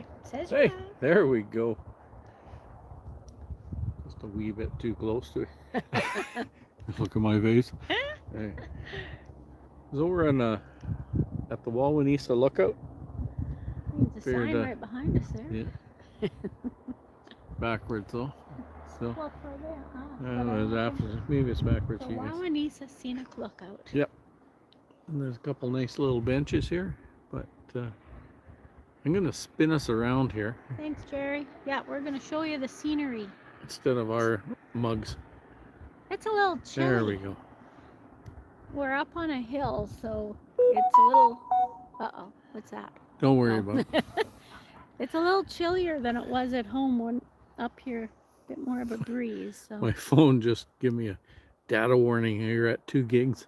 There, says Hey, right. there we go. Just a wee bit too close to it. Look at my face. Hey. So we're on at the Walwanisa Lookout. There's a Figured, sign right behind us there. Yeah, backwards though. So, Well, for there, it's after, maybe it's backwards. the You guys. Wawanesa Scenic Lookout. Yep. And there's a couple nice little benches here, but I'm gonna spin us around here Thanks, Jerry. Yeah, we're going to show you the scenery. instead of our mugs. It's a little chilly. There we go. We're up on a hill, so it's a little... Uh-oh, what's that? Don't worry Oh. about it. It's a little chillier than it was at home when up here, a bit more of a breeze. So. My phone just gave me a data warning. You're at 2 gigs.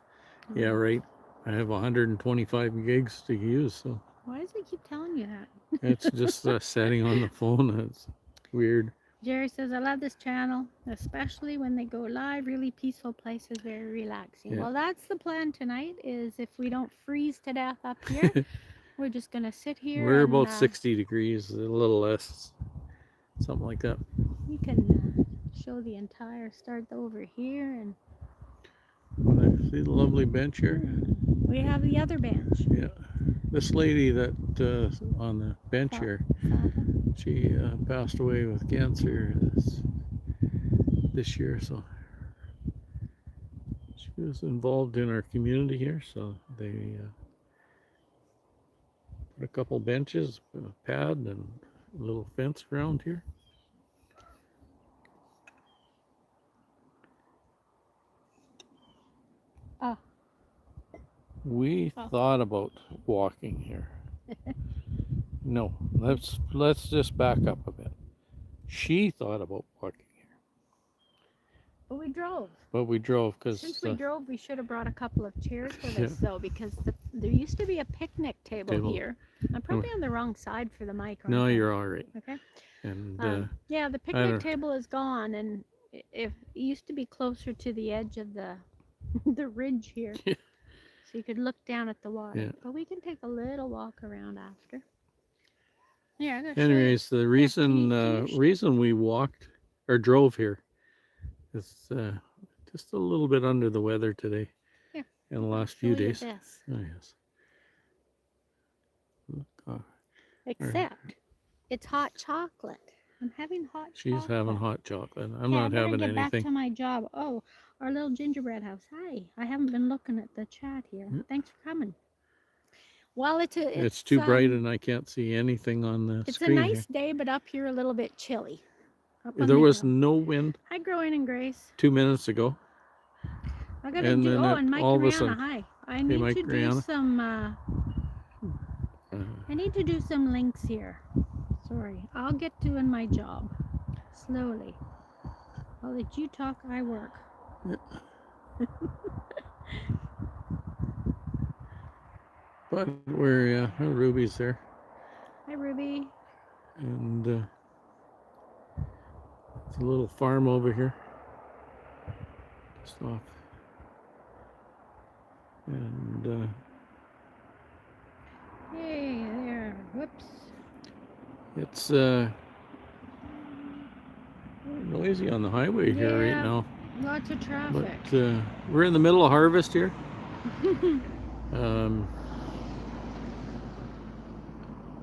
Yeah, right. I have 125 gigs to use, so Why does it keep telling you that? it's just a setting on the phone. It's weird. Jerry says, I love this channel, especially when they go live. Really peaceful places, very relaxing. Yeah. Well, that's the plan tonight, is if we don't freeze to death up here, we're just going to sit here. We're about 60 degrees, a little less, something like that. You can show the entire, start over here. And see the lovely bench here? We have the other bench. Yeah. This lady that on the bench here, she passed away with cancer this year, so she was involved in our community here, so they put a couple benches, a pad, and a little fence around here. Oh. We thought about walking here. No, let's just back up a bit. She thought about walking here. But we drove. But we drove because... Since we drove, we should have brought a couple of chairs with us, though, because there used to be a picnic table here. I'm probably on the wrong side for the mic. No, you're all right. Okay. And yeah, the picnic table is gone, and it used to be closer to the edge of the ridge here. Yeah. So you could look down at the water. Yeah. But we can take a little walk around after. Yeah. Anyways, the reason we walked or drove here is just a little bit under the weather today. Yeah. In the last few days. This. Oh yes. Except it's hot chocolate. I'm having hot chocolate. She's having hot chocolate. I'm not having anything. Back to my job. Oh, our little gingerbread house. Hi. I haven't been looking at the chat here. Thanks for coming. Well, it's too bright and I can't see anything on the screen. It's a nice day, but up here a little bit chilly. There was no wind. Hi, Growing and Grace. 2 minutes ago. I gotta do. Oh, and Mike Rihanna. Hi. I need to do some. I need to do some links here. Sorry, I'll get doing my job slowly. I'll let you talk. I work. Yeah. But we're Ruby's there. Hi, Ruby. And it's a little farm over here. Just off. And hey there. Whoops. It's noisy on the highway here right now. Lots of traffic. But we're in the middle of harvest here.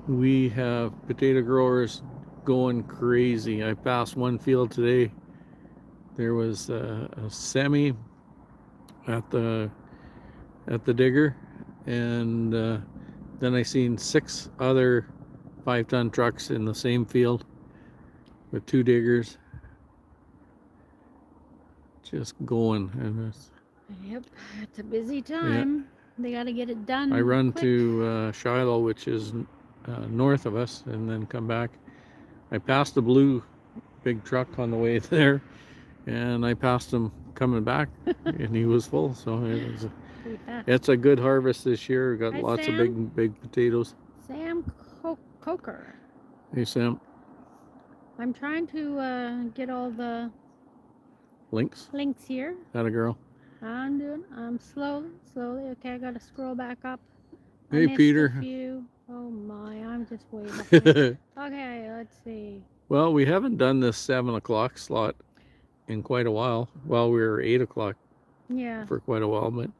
We have potato growers going crazy. I passed one field today. There was a semi at the digger, and then I seen 6 other 5-ton trucks in the same field with 2 diggers, just going. And yep, it's a busy time. Yeah. They got to get it done. I run quick. to Shiloh, which is north of us, and then come back. I passed a blue big truck on the way there, and I passed him coming back, and he was full. So it's a good harvest this year. We got lots of big potatoes. Sam Coker. Hey, Sam. I'm trying to get all the links here. That a girl. I'm slowly. Okay, I got to scroll back up. Hey, Peter. Oh my, I'm just way behind. Talk Okay, let's see. Well, we haven't done this 7 o'clock slot in quite a while. Well, we were 8 o'clock Yeah, for quite a while, but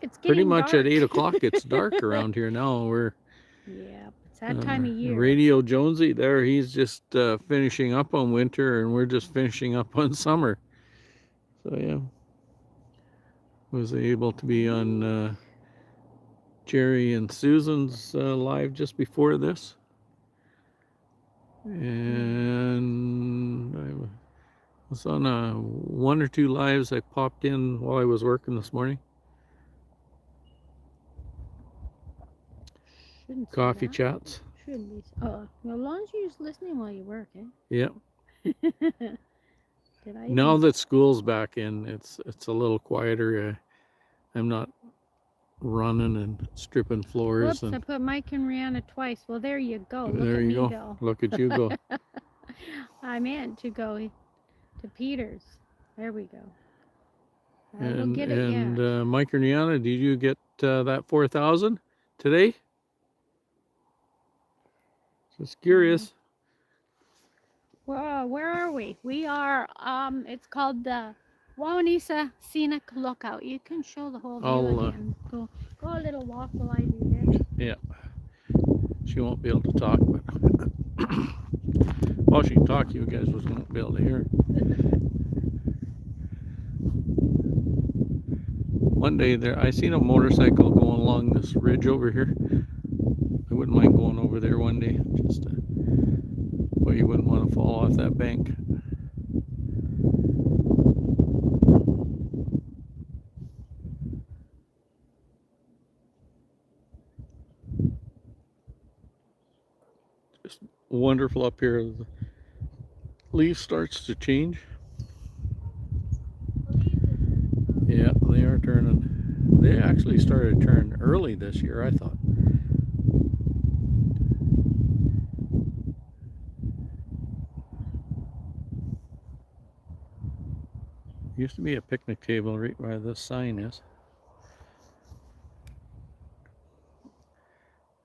it's pretty getting much dark. at 8 o'clock it's dark around here now. We're Yeah, it's that time of year. Radio Jonesy there, he's just finishing up on winter, and we're just finishing up on summer. So yeah, was able to be on Jerry and Susan's live just before this, and I was on one or two lives I popped in while I was working this morning. Shouldn't say Coffee that. chats. Shouldn't be. Oh, well, as long as you're just listening while you work, eh? Yeah. Did I Now even... that school's back in, it's a little quieter. I'm not running and stripping floors. Whoops, I put Mike and Rihanna twice. Well, there you go. Look There at you me go. go. Look at you go. I meant to go to Peter's. There we go. I will And get it yet. Mike and Rihanna, did you get that 4,000 today? Just curious. Well, where are we? We are, it's called the Wawanesa Scenic Lookout. You can show the whole view again. Go a little walk while I do this. Yeah. She won't be able to talk, but well, she can talk. You guys won't be able to hear. One day there, I seen a motorcycle going along this ridge over here. I wouldn't mind going over there one day, just but you wouldn't want to fall off that bank. Just wonderful up here. The leaf starts to change. Yeah, they are turning. They actually started to turn early this year, I thought. Used to be a picnic table right where this sign is.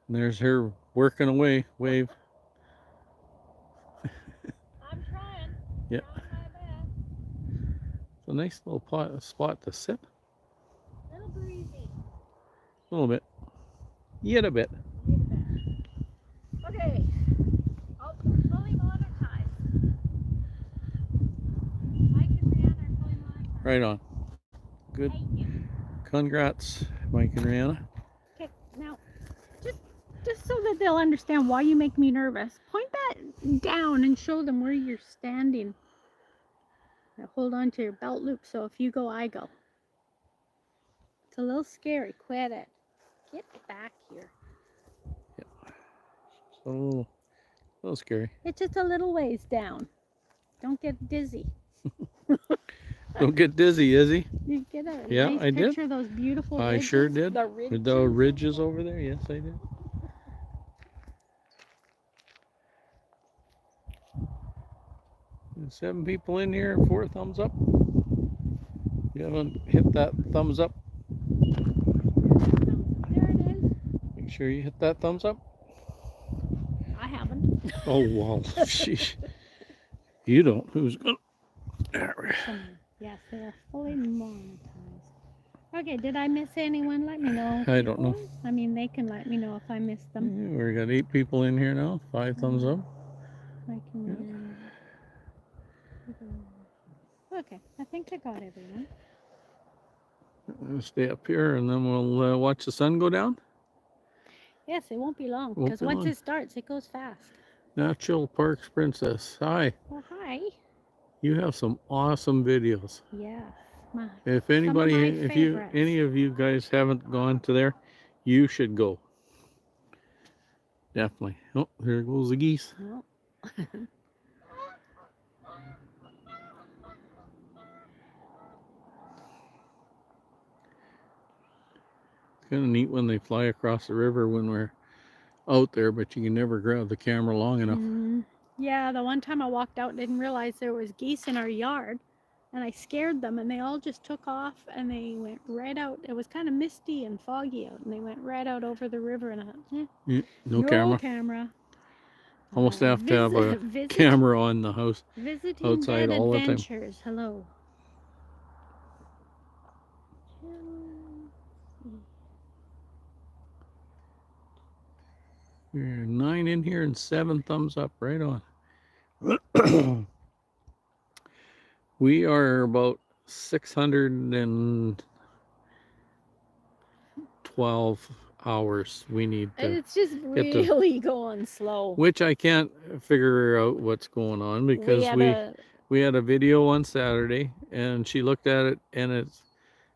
And there's her working away. Wave. I'm trying. Yep. Trying my best. It's a nice little spot to sit. A little breezy. A little bit. Yet a bit. Okay. Oh, fully monetized. Mike and Rihanna are fully monetized. Right on. Good. Thank you. Congrats, Mike and Rihanna. Okay, now, just so that they'll understand why you make me nervous, point that down and show them where you're standing. Now hold on to your belt loop so if you go, I go. It's a little scary. Quit it. Get back here. Yep. So a little scary. It's just a little ways down. Don't get dizzy. Don't get dizzy, Izzy. You get a Yeah, nice I picture of those beautiful ridges. I sure did. The ridges. With the ridges over there, yes, I did. 7 people in here, 4 thumbs up. You haven't hit that thumbs up. There it is. Make sure you hit that thumbs up. I haven't. Oh, well, sheesh. You don't. Who's going to? Yes, they're fully monetized. Okay, did I miss anyone? Let me know. I don't know. I mean, they can let me know if I missed them. Yeah, we got 8 people in here now. 5 thumbs up. I can. Okay, I think I got everyone. We'll stay up here and then we'll watch the sun go down. Yes, it won't be long because once it starts, it goes fast. Natural Parks Princess. Hi. Well, hi. You have some awesome videos. Yes. If anybody, any of you guys haven't gone to there, you should go. Definitely. Oh, there goes the geese. Oh. Kind of neat when they fly across the river when we're out there, but you can never grab the camera long enough. Yeah, the one time I walked out and didn't realize there was geese in our yard. and I scared them, and they all just took off and they went right out. It was kind of misty and foggy out, and they went right out over the river. And I thought, Yeah, no no camera. camera. Almost have to have a Visit, camera on the house visiting outside Bed all the time. Adventures. Hello. We're 9 in here and 7 thumbs up. Right on. We are about 612 hours we need to It's just get to, really going slow. which I can't figure out what's going on because we had a video on Saturday and she looked at it and it's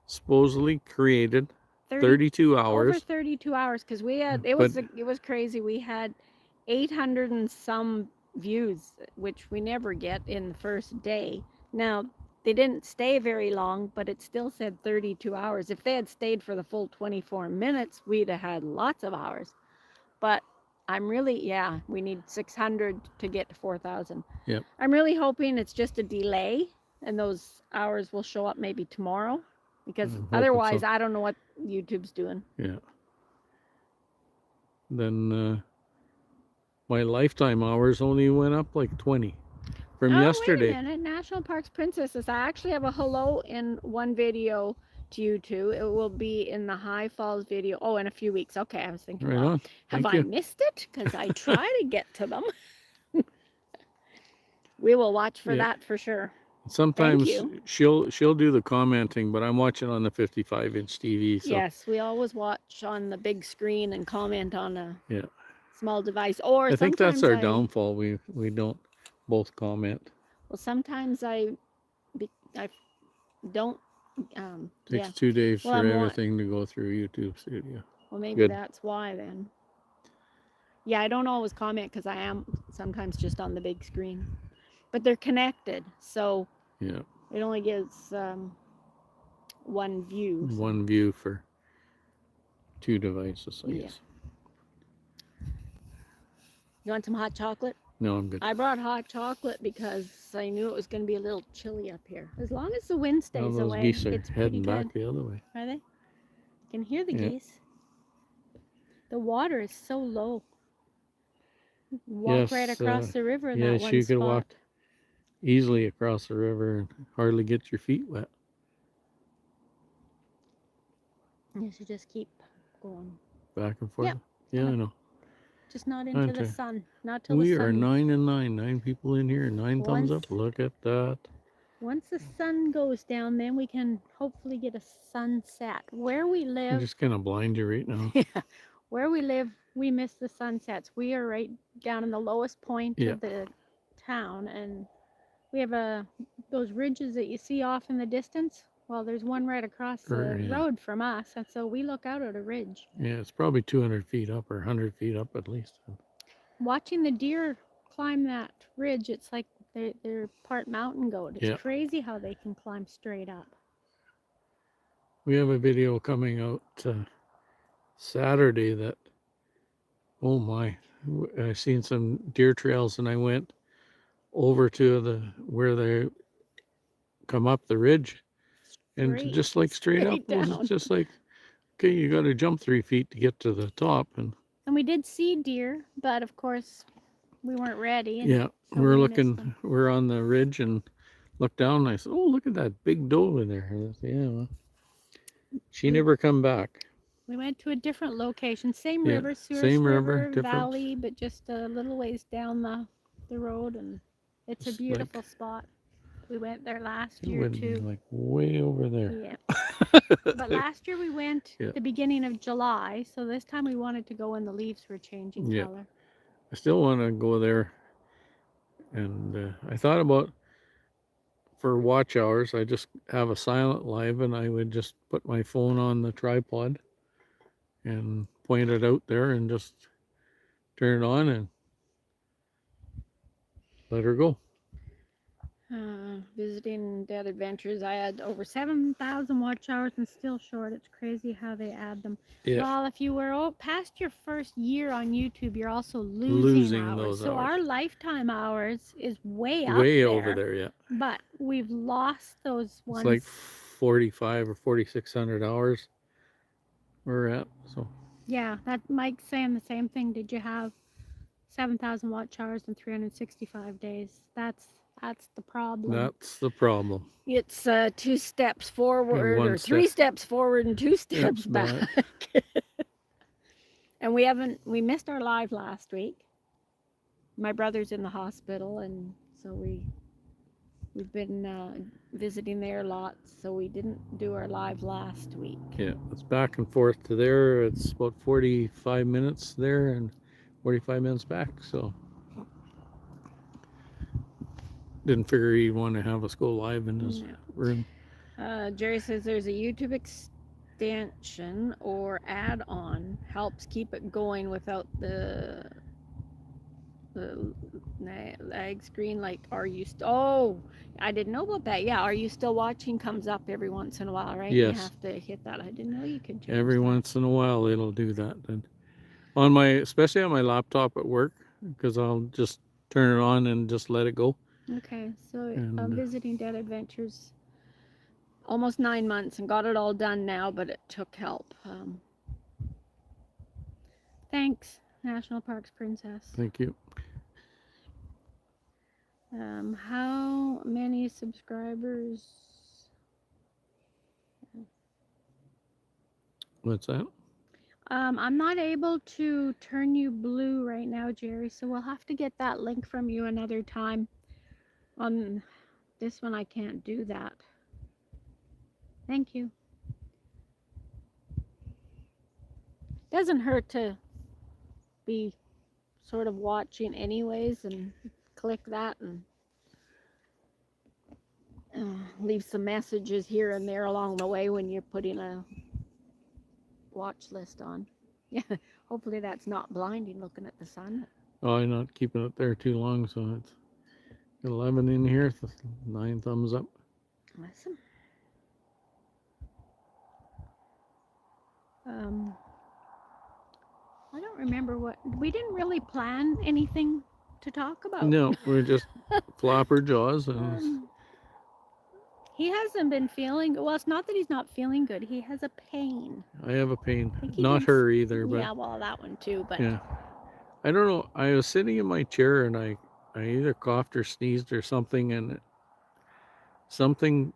supposedly created 32 hours. Over 32 hours, because we had it was crazy. We had 800 and some views, which we never get in the first day. Now, they didn't stay very long, but it still said 32 hours. If they had stayed for the full 24 minutes, we'd have had lots of hours. But I'm really, we need 600 to get to 4,000. Yep. I'm really hoping it's just a delay and those hours will show up maybe tomorrow, because otherwise I don't know what YouTube's doing. Yeah. Then my lifetime hours only went up like 20 from yesterday. Wait a minute. National Parks Princesses. I actually have a hello in one video to you two. It will be in the High Falls video. Oh, in a few weeks. Okay, I was thinking, Right well, on. have I missed it? Because I try to get to them. We will watch for that for sure. Sometimes she'll do the commenting, but I'm watching on the 55-inch TV. So. Yes, we always watch on the big screen and comment on a small device. Or I think that's our downfall. We don't both comment. Well, sometimes I don't. Takes 2 days for everything to go through YouTube Studio. Well, maybe that's why then. Yeah, I don't always comment because I am sometimes just on the big screen. But they're connected, so it only gives one view. So. One view for 2 devices, I guess. You want some hot chocolate? No, I'm good. I brought hot chocolate because I knew it was going to be a little chilly up here. As long as the wind stays away, geese are it's heading pretty back good. the other way. Are they? You can hear the geese. The water is so low. Walk right across the river in that one spot. Yes, you could walk easily across the river and hardly get your feet wet. You should just keep going. Back and forth? Yep. Yeah, I know. Just not into the sun. Not till we the sun. We are 9 and 9. 9 people in here. 9 thumbs up. Look at that. Once the sun goes down, then we can hopefully get a sunset. Where we live... I'm just going to blind you right now. Where we live, we miss the sunsets. We are right down in the lowest point of the town, and we have those ridges that you see off in the distance. Well, there's one right across the road from us, and so we look out at a ridge. Yeah, it's probably 200 feet up or 100 feet up at least. Watching the deer climb that ridge, it's like they're part mountain goat. It's crazy how they can climb straight up. We have a video coming out Saturday that, oh my, I seen some deer trails, and I went over to where they come up the ridge, and just like straight up down. Was just like, okay, you got to jump 3 feet to get to the top. And we did see deer, but of course we weren't ready. So we're on the ridge and looked down, and I said, oh, look at that big doe in there. I said, well, she never come back. We went to a different location, same river, different valley, but just a little ways down the road, and it's a beautiful spot. We went there last year too. Like way over there. Yeah. But last year we went the beginning of July, so this time we wanted to go when the leaves were changing color. I still want to go there, and I thought about, for watch hours, I just have a silent live, and I would just put my phone on the tripod and point it out there and just turn it on and let her go. Visiting Dead Adventures. I had over 7,000 watch hours and still short. It's crazy how they add them. Yeah, Well, if you were past your first year on YouTube, you're also losing losing hours. those So hours. our lifetime hours is way up Way over there, there, yeah. but we've lost those It's ones. like 45 or 4,600 hours we're at. So Yeah, that Mike's saying the same thing. Did you have 7,000 watch hours and 365 days? That's the problem. that's the problem. It's 2 steps And forward one or step. 3 steps forward and 2 steps back. And we missed our live last week. My brother's in the hospital, and so we've been visiting there lots. So we didn't do our live last week. Yeah, it's back and forth to there. It's about 45 minutes there and 45 minutes back. So didn't figure he'd want to have us go live in his room. Jerry says there's a YouTube extension or add-on helps keep it going without the lag screen. Like, are you oh, I didn't know about that. Yeah, are you still watching comes up every once in a while, right? Yes. You have to hit that. I didn't know you could change Every that. once in a while it'll do that. And on my, especially on my laptop at work, because I'll just turn it on and just let it go. Okay, so And, I'm visiting Dead Adventures almost 9 months and got it all done now, but it took help. Thanks, National Parks Princess. Thank you. How many subscribers? What's that? I'm not able to turn you blue right now, Jerry, so we'll have to get that link from you another time. On this one, I can't do that. Thank you. Doesn't hurt to be sort of watching anyways and click that and leave some messages here and there along the way when you're putting a watch list on. Yeah, hopefully that's not blinding looking at the sun. Oh, I'm not keeping it there too long, so it's 11 in here, 9 thumbs up. Awesome. I don't remember what we didn't really plan anything to talk about. No, we're just flopper jaws and he hasn't been feeling well. It's not that he's not feeling good. He has a pain. I have a pain. Not her either, but yeah, well, that one too. But yeah, I don't know. I was sitting in my chair and I either coughed or sneezed or something, and something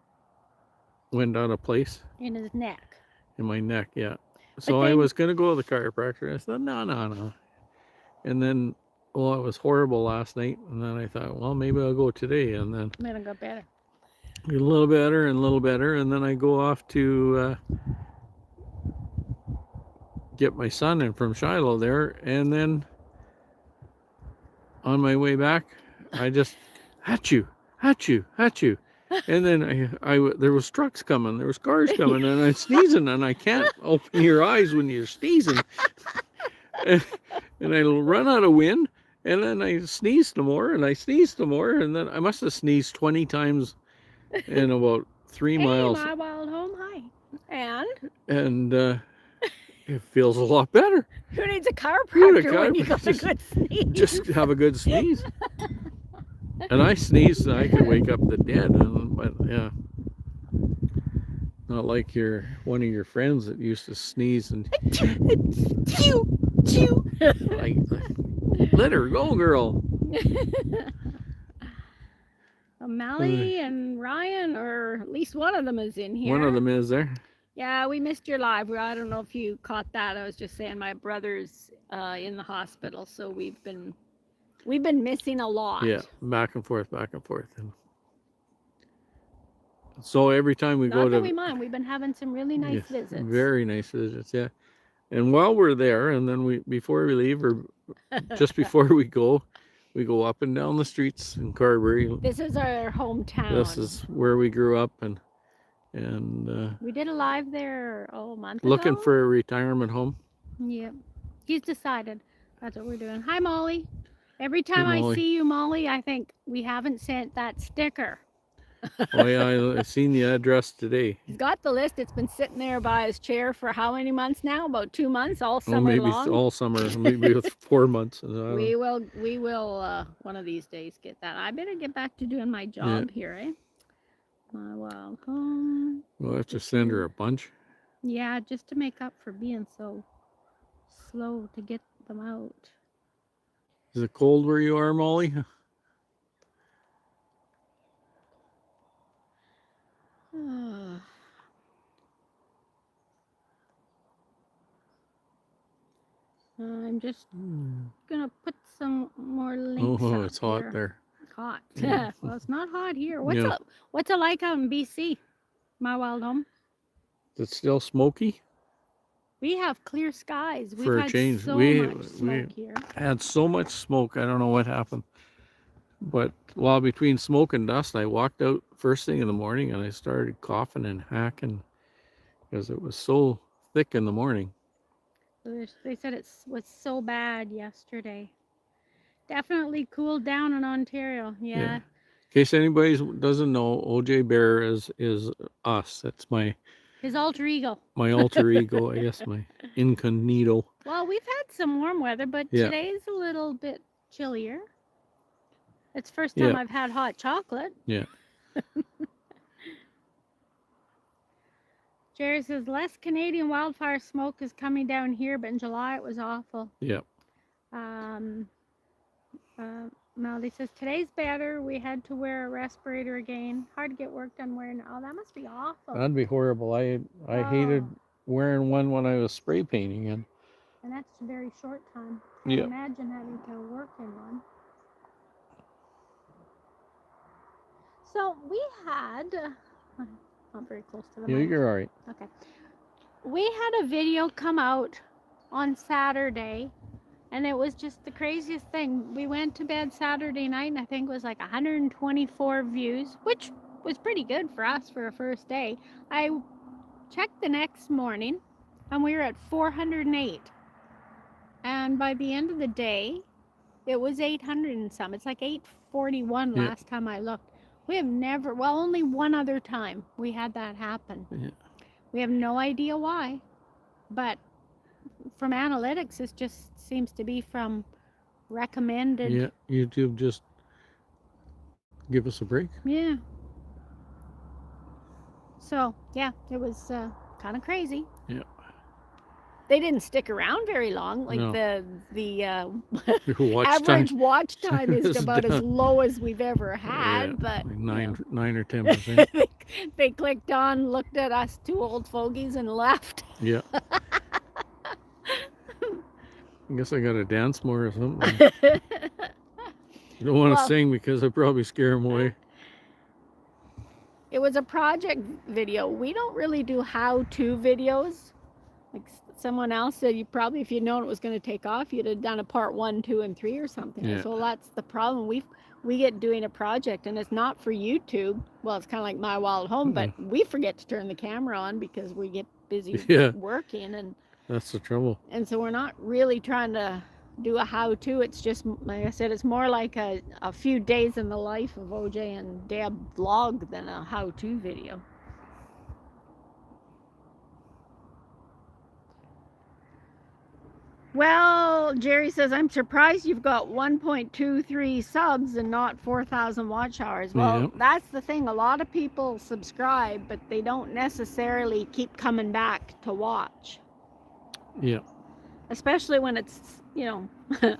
went out of place in his neck. In my neck, yeah. So I was gonna go to the chiropractor. I said no, and then, well, it was horrible last night, and then I thought, well, maybe I'll go today, and then it got better. A little better and a little better, and then I go off to get my son in from Shiloh there, and then on my way back, I just achoo, and then there was trucks coming, there was cars coming, and I'm sneezing, and I can't open your eyes when you're sneezing, and I run out of wind, and then I sneeze some more, and I sneeze some more, and then I must have sneezed 20 times in about 3 miles. My wild home, hi. And it feels a lot better. Who needs a chiropractor when you got a good sneeze? Just have a good sneeze. And I sneezed, I could wake up the dead. But yeah, not like one of your friends that used to sneeze and like, let her go, girl. Melly and Ryan, or at least one of them is in here. One of them is there. Yeah, we missed your live. I don't know if you caught that. I was just saying my brother's in the hospital, so we've been missing a lot. Yeah, back and forth. And so every time we go to, we mind. We've been having some really nice visits. Very nice visits, yeah. And while we're there, and then before we leave, or just before we go up and down the streets in Carberry. This is our hometown. This is where we grew up, and we did a live there a month looking ago. for a retirement home. Yep, he's decided that's what we're doing. Hi, Molly. Every Hey, time I Molly. see you, Molly, I think we haven't sent that sticker. Oh yeah, I seen the address today. He's got the list. It's been sitting there by his chair for how many months now? About 2 months, all Oh, summer maybe long. all summer, maybe with 4 months. I don't We know. will one of these days get that. I better get back to doing my Yeah, job here, eh? My wild home. we'll have to send her a bunch. Yeah, just to make up for being so slow to get them out. Is it cold where you are, Molly? I'm just gonna put some more links Oh, up it's hot here. there. Hot. Yeah. Well, it's not hot here. Yeah. What's it like out in BC? My wild home. It's still smoky We have clear skies. We've for a had change. so We much smoke here. had so much smoke. I don't know what happened. But while between smoke and dust, I walked out first thing in the morning and I started coughing and hacking because it was so thick in the morning. They said it was so bad yesterday. Definitely cooled down in Ontario. Yeah. In case anybody doesn't know, OJ Bear is us. That's His alter ego. my alter ego, I guess, my incognito. Well, we've had some warm weather, but Yeah. today's a little bit chillier. It's the first time I've had hot chocolate. Yeah. Jerry says less Canadian wildfire smoke is coming down here, but in July it was awful. Yeah. Melody says today's better. We had to wear a respirator again. Hard to get work done wearing. Oh, that must be awful. That'd be horrible. I hated wearing one when I was spray painting and that's a very short time. Can't imagine having to work in one. So we had not very close to the mic. Yeah, you're all right. Okay. We had a video come out on Saturday, and it was just the craziest thing. We went to bed Saturday night, and I think it was like 124 views, which was pretty good for us for a first day. I checked the next morning, and we were at 408. And by the end of the day, it was 800 and some. It's like 841 last time I looked. We have never, well, only one other time we had that happen. Yeah. We have no idea why, but from analytics, it just seems to be from recommended. Yeah, YouTube just give us a break. Yeah. So, yeah, it was kind of crazy. Yeah. They didn't stick around very long. Like No. the average watch time is about as low as we've ever had. But like 9 or 10%. they clicked on, looked at us two old fogies, and left. Yeah. I guess I gotta dance more or something. I don't want to sing because I probably scare them away. It was a project video. We don't really do how-to videos. Like someone else said, you probably, if you'd known it was going to take off, you'd have done a part 1, 2, and 3 or something. Yeah. So that's the problem. We get doing a project, and it's not for YouTube. Well, it's kind of like My Wild Home, but we forget to turn the camera on because we get busy working, and that's the trouble. And so we're not really trying to do a how-to. It's just, like I said, it's more like a few days in the life of OJ and Deb vlog than a how-to video. Well, Jerry says, I'm surprised you've got 1.23 subs and not 4,000 watch hours. Well, that's the thing. A lot of people subscribe, but they don't necessarily keep coming back to watch. Yeah. Especially when it's,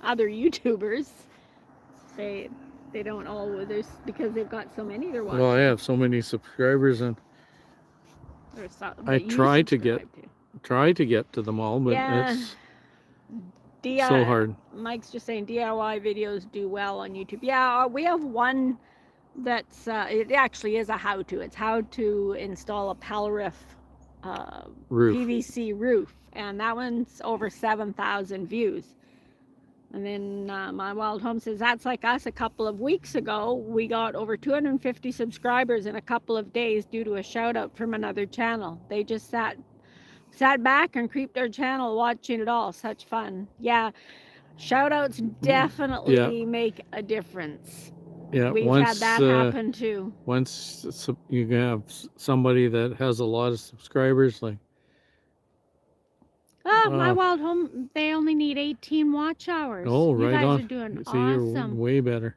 other YouTubers. They don't always, because they've got so many they're watching. Well, I have so many subscribers, and I try to get to them all, but it's so hard. Mike's just saying DIY videos do well on YouTube. Yeah, we have one that's it actually is a how-to. It's how to install a Pelroof PVC roof, and that one's over 7,000 views. And then My Wild Home says, that's like us. A couple of weeks ago, we got over 250 subscribers in a couple of days due to a shout out from another channel. They just sat back and creeped our channel watching it all. Such fun. Yeah, Shout outs definitely make a difference. Yeah, We've had that happen too. Once you have somebody that has a lot of subscribers, like my wild home, they only need 18 watch hours. oh, you right guys on. are doing See, you're awesome. way better.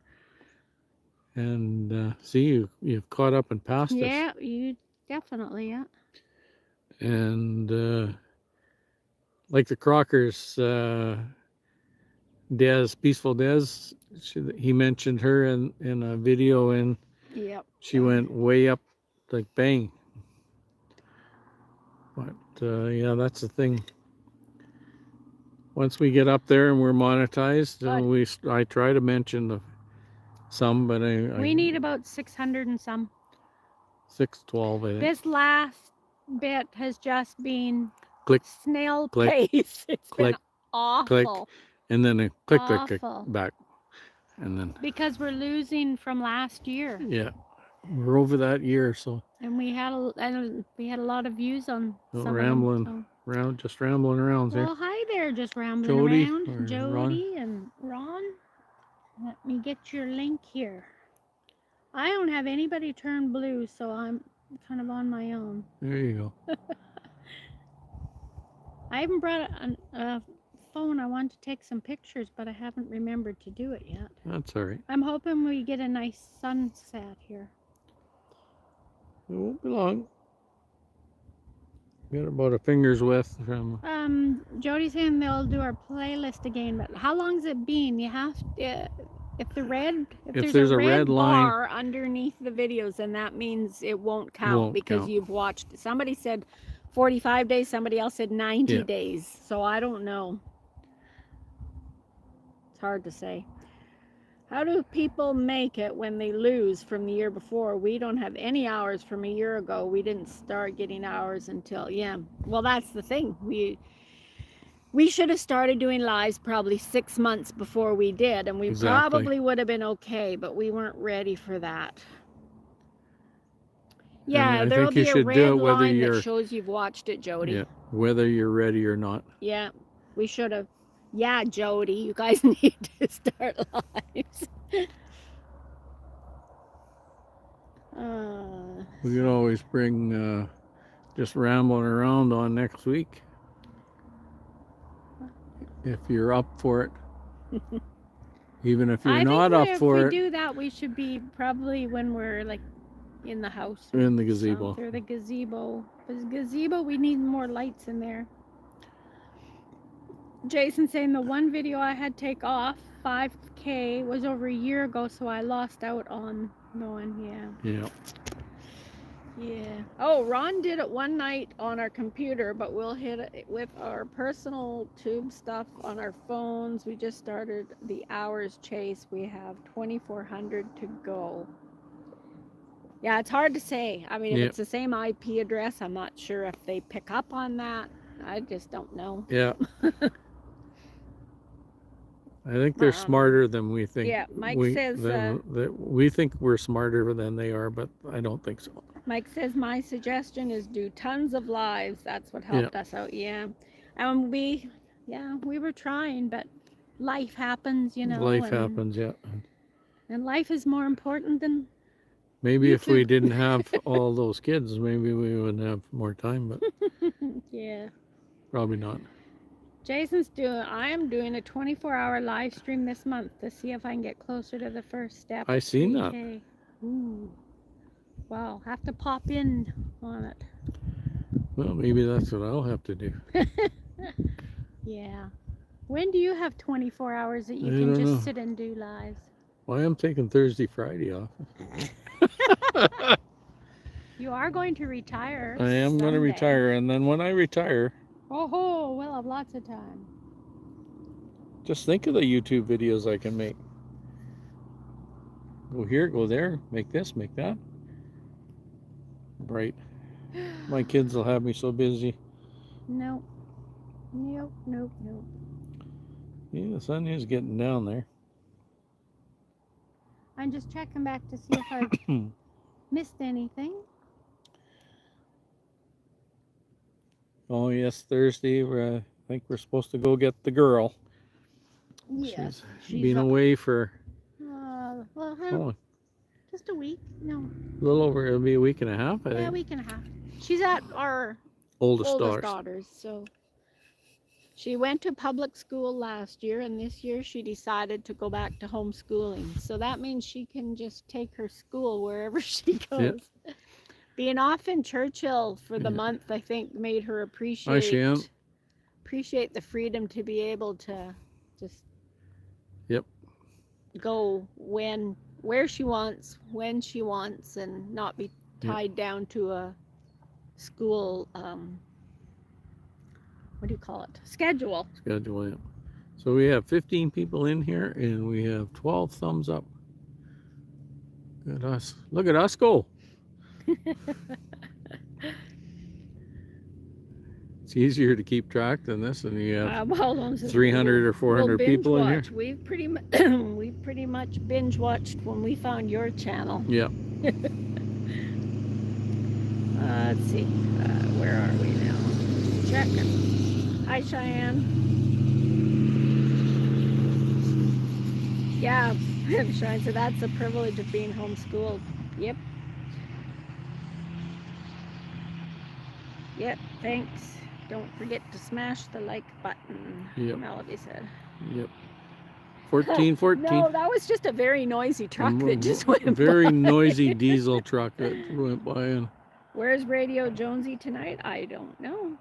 And see, you've caught up and passed us. Yeah, you definitely, yeah. And like the Crockers, Peaceful Des, he mentioned her in a video, and Yep. she went way up, like bang. But yeah, that's the thing. Once we get up there and we're monetized, I try to mention some, but we need about 600 and some. 612, I think. This last bit has just been click, snail click, pace. It's click, been awful. click, and then a click, click, click back, and then because we're losing from last year. Yeah, we're over that year, so. And we had a lot of views on some rambling, of them, just rambling around well, here. hi there, just rambling Jody around. Jody and Ron. Let me get your link here. I don't have anybody turn blue, so I'm kind of on my own. There you go. I even brought a phone. I wanted to take some pictures, but I haven't remembered to do it yet. That's all right. I'm hoping we get a nice sunset here. It won't be long. Got about a finger's width from. Jody's saying they'll do our playlist again, but how long's it been? You have to, if there's a red bar underneath the videos, then that means it won't count because you've watched. Somebody said 45 days. Somebody else said 90 days. So I don't know. It's hard to say. How do people make it when they lose from the year before? We don't have any hours from a year ago. We didn't start getting hours until, well, that's the thing. We should have started doing lives probably 6 months before we did, and we probably would have been okay, but we weren't ready for that. Yeah, there'll be a red line that shows you've watched it, Jody. Yeah, whether you're ready or not. Yeah, we should have. Yeah, Jody, you guys need to start lives. We could always bring just rambling around on next week. If you're up for it. Even if you're not up for it. If we do that, we should be probably when we're like in the house. In the gazebo. Or the gazebo. Because gazebo, we need more lights in there. Jason saying the one video I had take off 5K was over a year ago, so I lost out on one. Yeah. Oh, Ron did it one night on our computer, but we'll hit it with our personal tube stuff on our phones. We just started the hours chase. We have 2,400 to go. Yeah, it's hard to say. I mean, if it's the same IP address, I'm not sure if they pick up on that. I just don't know. Yeah. I think they're smarter than we think. Yeah, Mike says we think we're smarter than they are, but I don't think so. Mike says my suggestion is do tons of lives. That's what helped us out. Yeah, we were trying, but life happens, Life happens, and life is more important than. Maybe YouTube. If we didn't have all those kids, maybe we would have more time, but yeah, probably not. I am doing a 24-hour live stream this month to see if I can get closer to the first step. I seen that. Ooh. Wow, have to pop in on it. Well, maybe that's what I'll have to do. Yeah. When do you have 24 hours that you can just sit and do lives? Well, I am taking Thursday, Friday off. You are going to retire. I am going to retire, and then when I retire... Oh, we'll have lots of time. Just think of the YouTube videos I can make. Go here, go there, make this, make that. Right. My kids will have me so busy. Nope. Yeah, the sun is getting down there. I'm just checking back to see if I've missed anything. Oh yes, Thursday. I think we're supposed to go get the girl. Yes, She's been away for well, oh, just a week. No, a little over. It'll be a week and a half, I yeah, a think. week and a half. She's at our Oldest oldest daughters. daughters, so she went to public school last year, and this year she decided to go back to homeschooling. So that means she can just take her school wherever she goes. Yep. Being off in Churchill for the Yeah. month, I think, made her Hi, Shan. appreciate the freedom to be able to just Yep. go where she wants, when she wants, and not be tied down to a school what do you call it? Schedule. Schedule, yeah. So we have 15 people in here, and we have 12 thumbs up. Look at us. Look at us go. It's easier to keep track than this, and you have 300 or 400 people in here. We've pretty much binge watched when we found your channel. Yeah. Let's see, where are we now? Checking. Hi, Cheyenne. Yeah, Cheyenne said that's the privilege of being homeschooled. Yep. Yep, thanks. Don't forget to smash the like button, Yep. Melody said. Yep. 14. No, that was just a very noisy truck that just went by. A very noisy diesel truck that went by. And where's Radio Jonesy tonight? I don't know.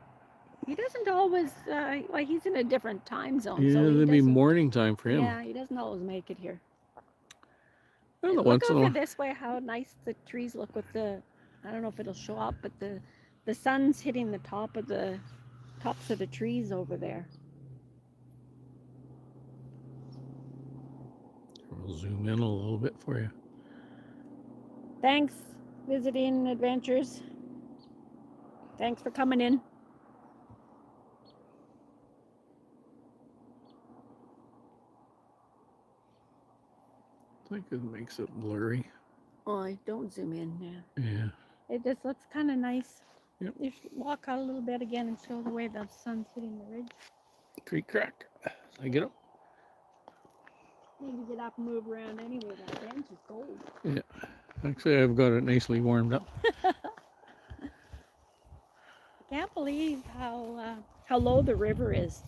He doesn't always, well, he's in a different time zone. yeah, so it'll be morning time for him. Yeah, he doesn't always make it here. Well, Look over this way, how nice the trees look with the, I don't know if it'll show up, but the sun's hitting the tops of the trees over there. We'll zoom in a little bit for you. Thanks, Visiting Adventures. Thanks for coming in. I think it makes it blurry. Oh, don't zoom in now. Yeah. It just looks kind of nice. Yep. You should walk out a little bit again and show the way the sun's hitting the ridge. Creek crack. I get up. Maybe get up and move around anyway. That bench is cold. Yeah. Actually, I've got it nicely warmed up. I can't believe how low the river is.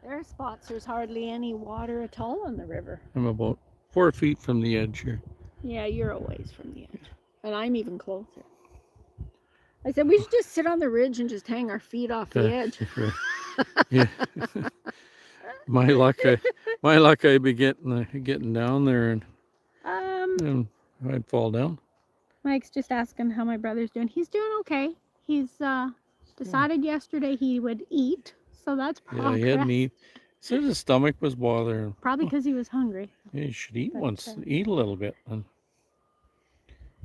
There are spots there's hardly any water at all on the river. I'm about 4 feet from the edge here. Yeah, you're a ways from the edge. And I'm even closer. I said we should just sit on the ridge and just hang our feet off the edge. Yeah. my luck, I'd be getting down there and I'd fall down. Mike's just asking how my brother's doing. He's doing okay. He's decided yesterday he would eat, so that's progress. Yeah, he hadn't eaten. He said his stomach was bothering. Probably because he was hungry. Yeah, he should eat eat a little bit. And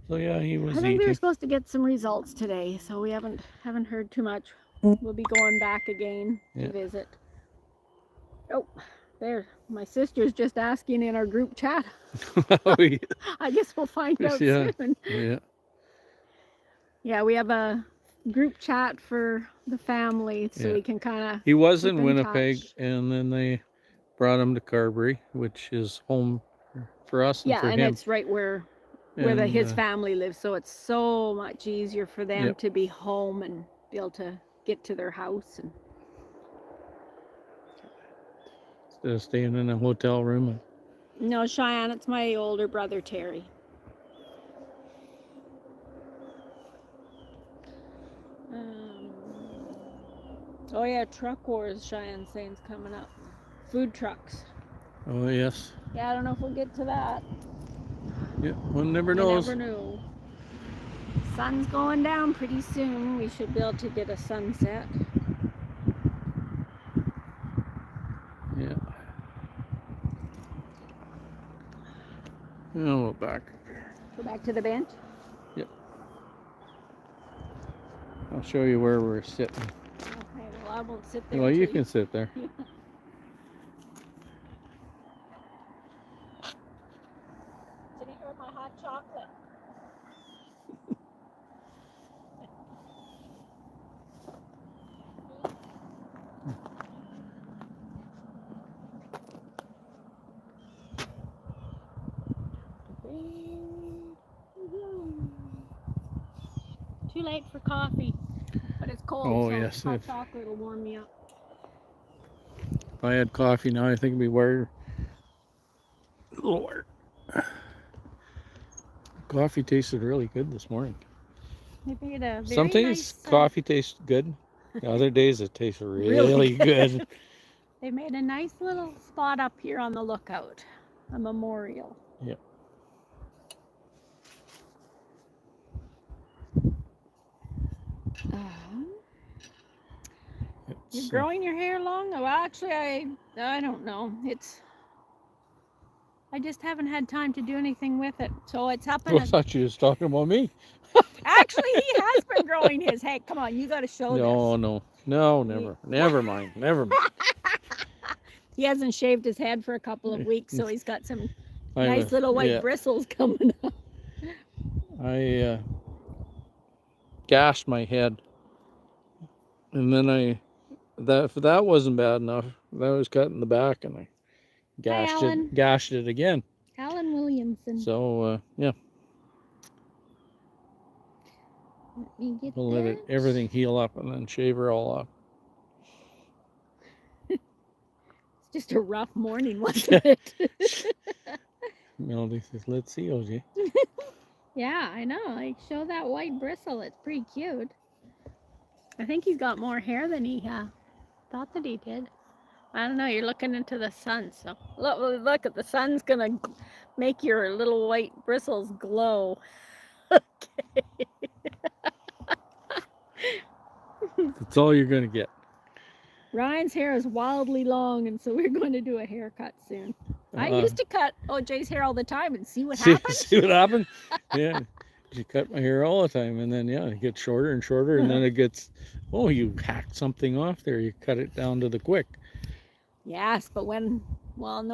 so yeah, he was eating. I think we were supposed to get some results today, so we haven't heard too much. We'll be going back again to visit. Oh, there. My sister's just asking in our group chat. Oh, yeah. I guess we'll find out soon. Yeah. Yeah, we have a group chat for the family, so we can kind of. He was in Winnipeg, and then they brought him to Carberry, which is home for us and for him. Yeah, and it's right where his family lives, so it's so much easier for them to be home and be able to get to their house and. Instead of staying in a hotel room. No, Cheyenne, it's my older brother Terry. Oh yeah, truck wars, Cheyenne saying's coming up. Food trucks. Oh yes. Yeah, I don't know if we'll get to that. Yeah, one never knows. You never know. Sun's going down pretty soon. We should be able to get a sunset. Yeah. Oh, back. Go back to the bench? Yep. I'll show you where we're sitting. Okay, well I won't sit there. Well, you can sit there. Sitting here with my hot chocolate. Too late for coffee, but it's cold, Oh, so yes. hot chocolate will warm me up. If I had coffee now, I think it'd be way lower. Coffee tasted really good this morning. They made a very Some days nice. coffee tastes good. The other days it tastes really Really good. They made a nice little spot up here on the lookout, a memorial. Yep. You're growing your hair long? Well, actually, I don't know. I just haven't had time to do anything with it, so it's up in I thought you was talking about me. Actually, he has been growing his. Hey, come on, you got to show this. No, never mind. He hasn't shaved his head for a couple of weeks, so he's got some nice little white bristles coming up. I gashed my head, and then if that wasn't bad enough, that was cut in the back, and I gashed it again. Alan Williamson. So yeah. Let me get We'll let everything heal up and then shave her all off. It's just a rough morning, wasn't it? Melody says, "Let's see, OJ." Yeah, I know. Like, show that white bristle. It's pretty cute. I think he's got more hair than he thought that he did. I don't know. You're looking into the sun, so look at the sun's gonna make your little white bristles glow. Okay. That's all you're gonna get. Ryan's hair is wildly long, and so we're going to do a haircut soon. I used to cut OJ's hair all the time and see what happened. See what happened? Yeah. You cut my hair all the time, and then it gets shorter and shorter, and then it gets, oh, you hacked something off there. You cut it down to the quick. Yes, but no,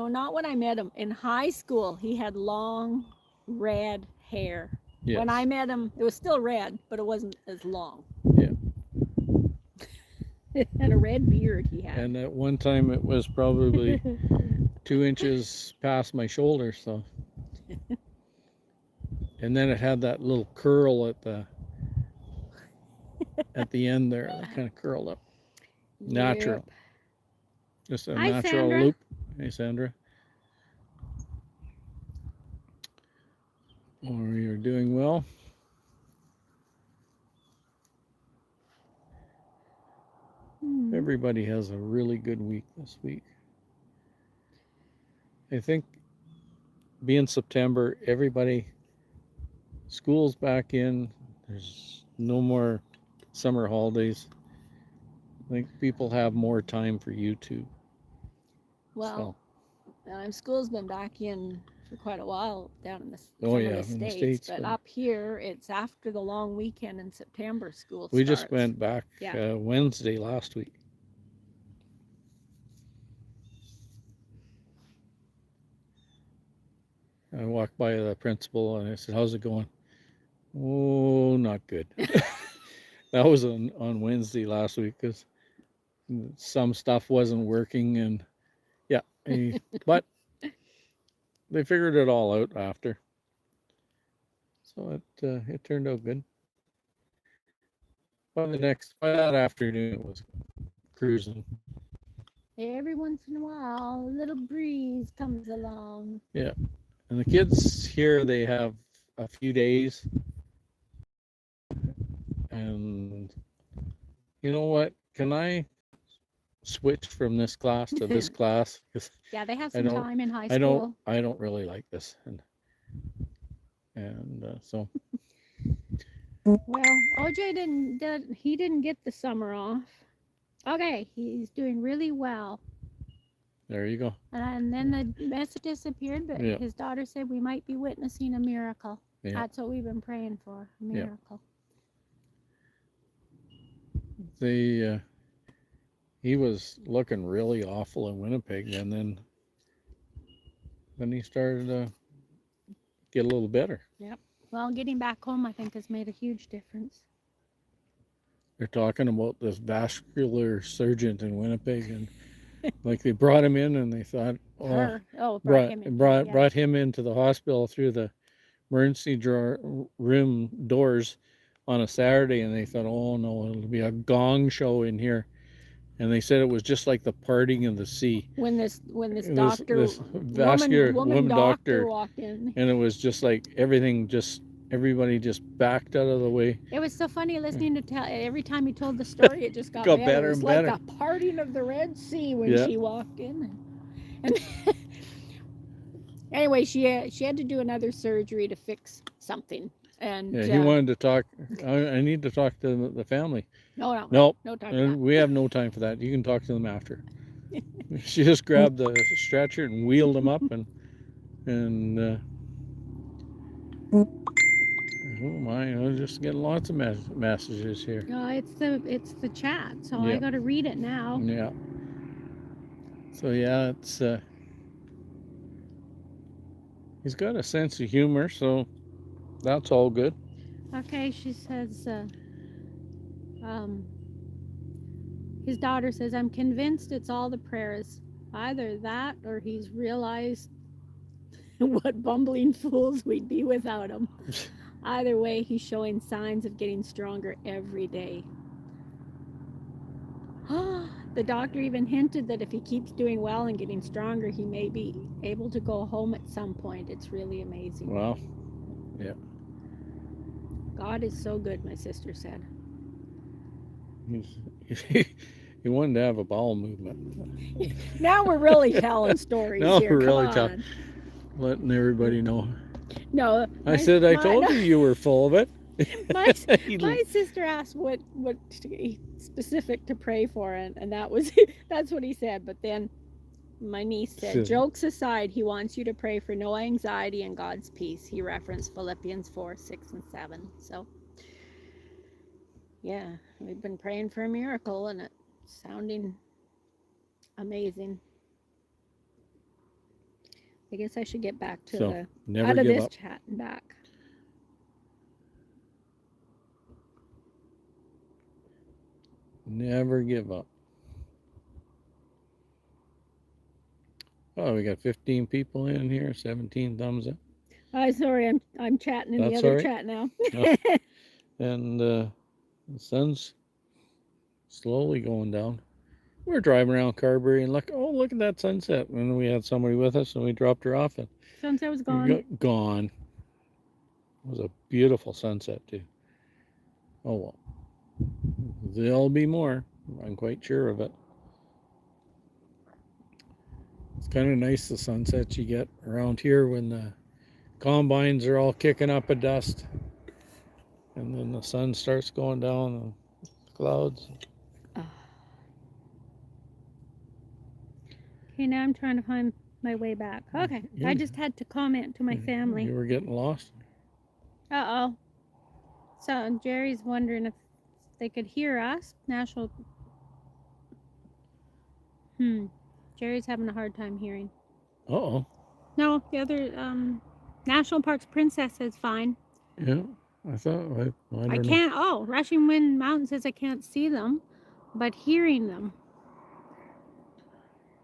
not when I met him. In high school, he had long, red hair. Yes. When I met him, it was still red, but it wasn't as long. Yeah. And a red beard he had. And at one time, it was probably 2 inches past my shoulder, so. And then it had that little curl at the end there, that kind of curled up. Natural. Yep. Just a natural Sandra. loop. Hey, Sandra. Oh, you're doing well. Everybody has a really good week this week. I think being September, school's back in. There's no more summer holidays. I think people have more time for YouTube. Well, school's been back in for quite a while down in the States. But up here, it's after the long weekend in September, school starts. We just went back Wednesday last week. I walked by the principal and I said, "How's it going?" "Oh, not good." That was on Wednesday last week because some stuff wasn't working, and but they figured it all out after. So it turned out good. By that afternoon, it was cruising. Every once in a while, a little breeze comes along. Yeah. And the kids here, they have a few days. And you know what? Can I switch from this class to this class? Yeah, they have some time in high school. I don't really like this. And so. Well, OJ didn't get the summer off. Okay, he's doing really well. There you go. And then the message disappeared, but his daughter said we might be witnessing a miracle. Yeah. That's what we've been praying for, a miracle. Yeah. He was looking really awful in Winnipeg, and then he started to get a little better. Yep. Well, getting back home, I think, has made a huge difference. They're talking about this vascular surgeon in Winnipeg, and like they brought him in, and they thought, brought him into the hospital through the emergency room doors on a Saturday, and they thought, oh no, it'll be a gong show in here. And they said it was just like the parting of the sea. When this This vascular woman doctor walked in. And it was just like everybody just backed out of the way. It was so funny listening to tell. Every time he told the story, it just got Got better. better It was and like better. a parting of the Red Sea when Yeah. she walked in. And anyway, she had to do another surgery to fix something. And Yeah, he wanted to talk. I need to talk to the family. no Nope. time for that. We have no time for that. You can talk to them after. She just grabbed the stretcher and wheeled him up, and oh my, I'm just getting lots of messages here. It's the chat, so I Yep. got to read it now. Yeah. So yeah, it's he's got a sense of humor, so that's all good. Okay, she says, his daughter says, I'm convinced it's all the prayers. Either that or he's realized what bumbling fools we'd be without him. Either way, he's showing signs of getting stronger every day. The doctor even hinted that if he keeps doing well and getting stronger, he may be able to go home at some point. It's really amazing. Wow. Yeah. God is so good, my sister said. He wanted to have a bowel movement. Now we're really telling stories Now here. we're really Come on. letting everybody know. No, I told you you were full of it. my sister asked what specific to pray for, and that's what he said. But then my niece said, jokes aside, he wants you to pray for no anxiety and God's peace. He referenced Philippians 4, 6, and 7. So yeah, we've been praying for a miracle, and it's sounding amazing. I guess I should get back to out of this chat and back. Never give up. Oh, we got 15 people in here, 17 thumbs up. Sorry, I'm chatting in the other chat now. Oh. And the sun's slowly going down. We're driving around Carberry and look at that sunset. And we had somebody with us and we dropped her off and sunset was gone. Gone. It was a beautiful sunset too. Oh well. There'll be more. I'm quite sure of it. It's kind of nice the sunsets you get around here when the combines are all kicking up a dust. And then the sun starts going down and the clouds. Okay, now I'm trying to find my way back. Okay, I just had to comment to my family. You were getting lost? Uh-oh. So Jerry's wondering if they could hear us. Jerry's having a hard time hearing. Uh-oh. No, the other National Parks Princess says fine. Yeah, I thought I can't. Oh, Rushing Wind Mountain says I can't see them, but hearing them.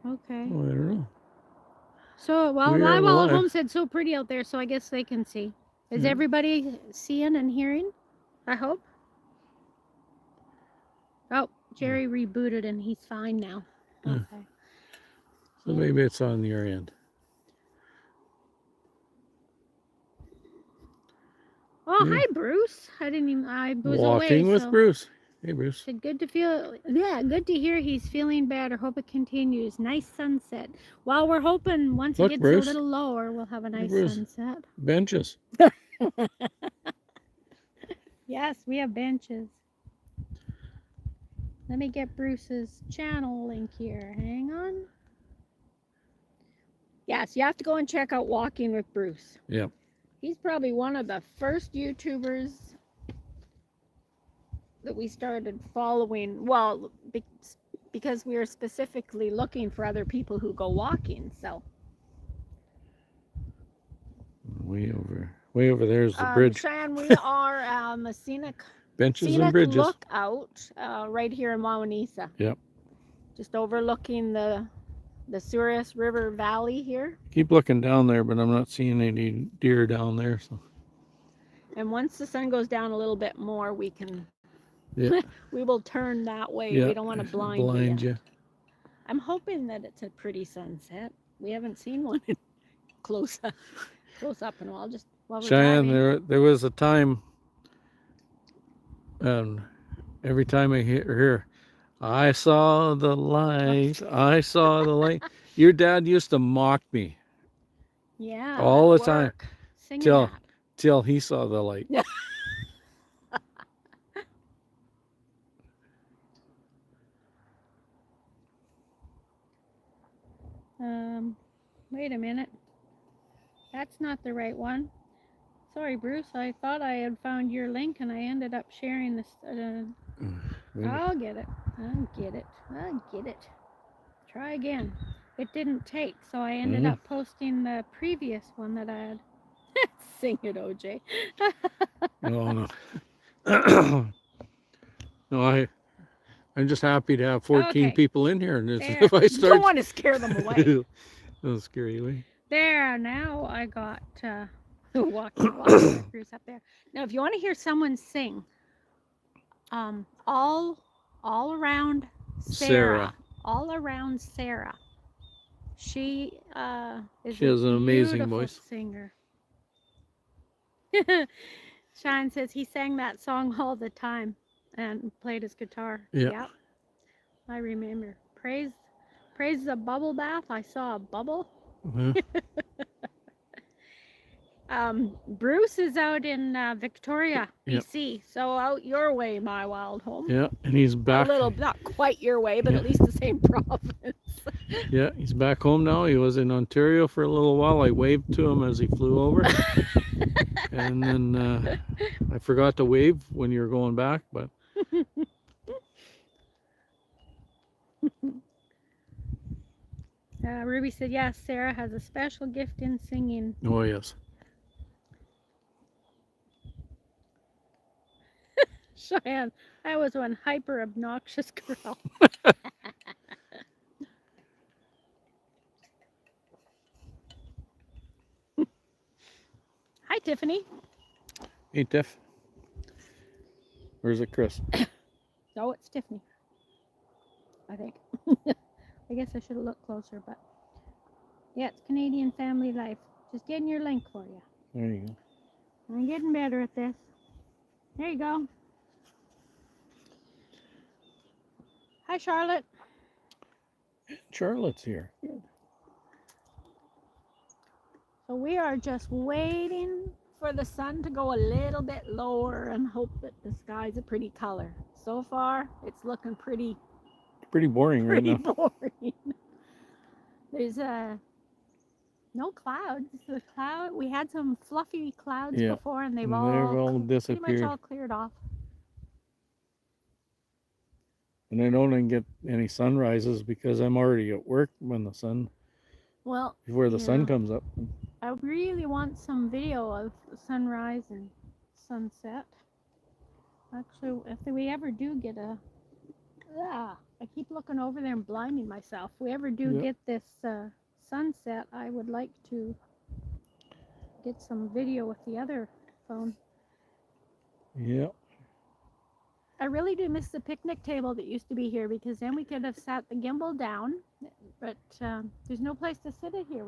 Okay. Oh, I don't know. So, Live Home said so pretty out there, so I guess they can see. Is everybody seeing and hearing? I hope. Oh, Jerry rebooted and he's fine now. Okay. So maybe it's on your end. Oh, hi, Bruce. I was Walking away. with Bruce. Hey, Bruce. Said good to hear he's feeling better. Hope it continues. Nice sunset. Well, we're hoping once it gets a little lower, we'll have a nice sunset. Benches. Yes, we have benches. Let me get Bruce's channel link here. Hang on. Yes, you have to go and check out Walking with Bruce. Yep. He's probably one of the first YouTubers that we started following. Well, because we are specifically looking for other people who go walking. So way over there is the bridge. Shan, we are a scenic benches and bridges lookout right here in Wawanesa. Yep. Just overlooking the Souris River Valley here. Keep looking down there, but I'm not seeing any deer down there. So And once the sun goes down a little bit more, we can, Yeah. we will turn that way. Yeah. We don't want to blind you. you. I'm hoping that it's a pretty sunset. We haven't seen one close up, in a while. Just while we're Cheyenne, driving. there was a time, and every time I hear, I saw the light, I saw the light. Your dad used to mock me Yeah, all at the time work, singing till that. till he saw the light. Yeah. Wait a minute. That's not the right one. Sorry, Bruce. I thought I had found your link and I ended up sharing this. I'll get it. I'll get it. I'll get it. Try again. It didn't take, so I ended up posting the previous one that I had. Sing it, OJ. No, no, I'm just happy to have 14 Okay. people in here, and There. if I Don't start, want to scare them away. it'll scare you away. There, now I got walking Bruce up there. Now, if you want to hear someone sing, all around Sarah, all around Sarah. She is She has an amazing voice. Singer. Sean says he sang that song all the time and played his guitar. Yeah. Yep. I remember. Praise the bubble bath. I saw a bubble. Bruce is out in Victoria, BC, so out your way, my wild home. Yeah, and he's back. A little, not quite your way, but at least the same province. Yeah, he's back home now. He was in Ontario for a little while. I waved to him as he flew over. And then I forgot to wave when you were going back, but... Ruby said, yes, Sarah has a special gift in singing. Oh, yes. Cheyenne, that was one hyper obnoxious girl. Hi, Tiffany. Hey, Tiff. Where's it, Chris? No, it's Tiffany. I think. I guess I should have looked closer, but yeah, it's Canadian Family Life. Just getting your link for you. There you go. I'm getting better at this. There you go. Hi, Charlotte. Charlotte's here. So we are just waiting for the sun to go a little bit lower and hope that the sky's a pretty color. So far, it's looking pretty boring right now. boring. There's no clouds. We had some fluffy clouds before, and they've all disappeared. Pretty much all cleared off. And I don't get any sunrises because I'm already at work when the sun. Well, before the sun comes up. I really want some video of the sunrise and sunset. Actually, if we ever do get I keep looking over there and blinding myself. If we ever do get this sunset, I would like to get some video with the other phone. Yeah. I really do miss the picnic table that used to be here, because then we could have sat the gimbal down, but there's no place to sit it here.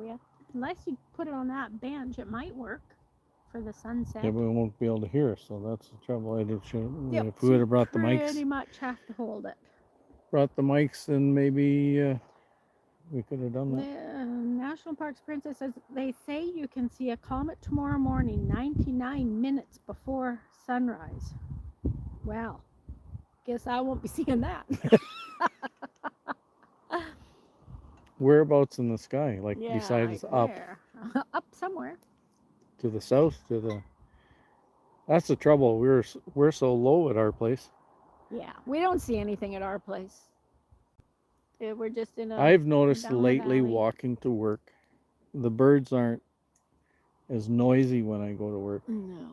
Unless you put it on that bench, it might work for the sunset. Yeah, but we won't be able to hear, so that's the trouble. If we would have brought the mics. Pretty much have to hold it. Brought the mics, then maybe we could have done that. The National Parks Princess says they say you can see a comet tomorrow morning, 99 minutes before sunrise. Well, guess I won't be seeing that. Whereabouts in the sky? Like besides up? Up somewhere. To the south? That's the trouble. We're so low at our place. Yeah, we don't see anything at our place. We're just in a... I've noticed lately walking to work, the birds aren't as noisy when I go to work. No.